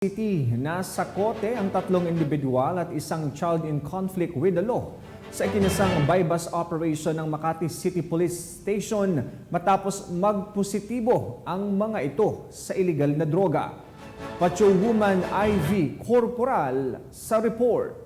City, nasa kote ang tatlong individual at isang child in conflict with the law sa ikinasang bypass operation ng Makati City Police Station matapos magpositibo ang mga ito sa illegal na droga. Patrolwoman Ivy Corporal sa report.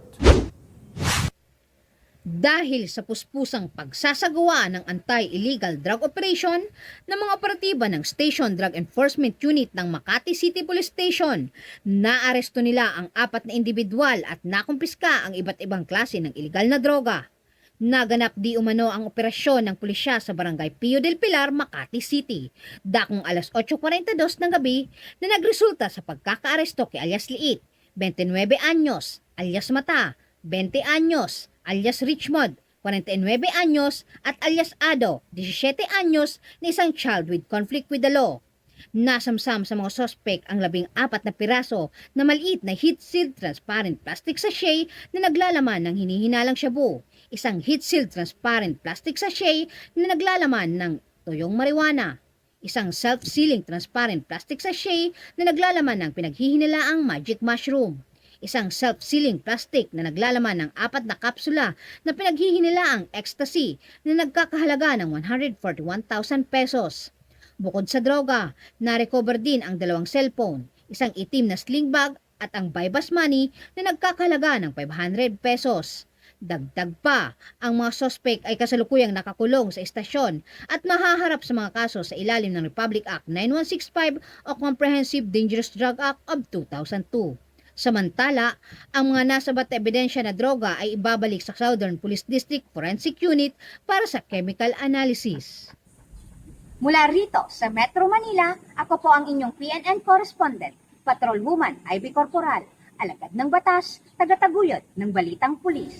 Dahil sa puspusang pagsasagawa ng anti-illegal drug operation ng mga operatiba ng Station Drug Enforcement Unit ng Makati City Police Station, naaresto nila ang 4 na individual at nakumpiska ang iba't ibang klase ng illegal na droga. Naganap di umano ang operasyon ng pulisya sa Barangay Pio del Pilar, Makati City, dakong alas 8:42 ng gabi na nagresulta sa pagkakaaresto kay alias Liit, 29 anyos, alias Mata, 20 anyos, alias Richmond, 49 anyos, at alias Ado, 17 anyos, na isang child with conflict with the law. Nasamsam sa mga sospek ang 14 na piraso na maliit na heat-sealed transparent plastic sachet na naglalaman ng hinihinalang shabu, isang heat-sealed transparent plastic sachet na naglalaman ng tuyong marijuana, isang self-sealing transparent plastic sachet na naglalaman ng pinaghihinalaang magic mushroom, isang self-sealing plastic na naglalaman ng 4 na kapsula na pinaghihinalaang ecstasy na nagkakahalaga ng 141,000 pesos. Bukod sa droga, na-recover din ang 2 cellphone, isang itim na sling bag at ang bypass money na nagkakahalaga ng 500 pesos. Dagdag pa, ang mga sospek ay kasalukuyang nakakulong sa istasyon at mahaharap sa mga kaso sa ilalim ng Republic Act 9165 o Comprehensive Dangerous Drug Act of 2002. Samantala, ang mga nasabat na ebidensya na droga ay ibabalik sa Southern Police District Forensic Unit para sa chemical analysis. Mula rito sa Metro Manila, ako po ang inyong PNN correspondent, Patrolwoman Ivy Corporal, alagad ng batas, tagataguyod ng balitang pulis.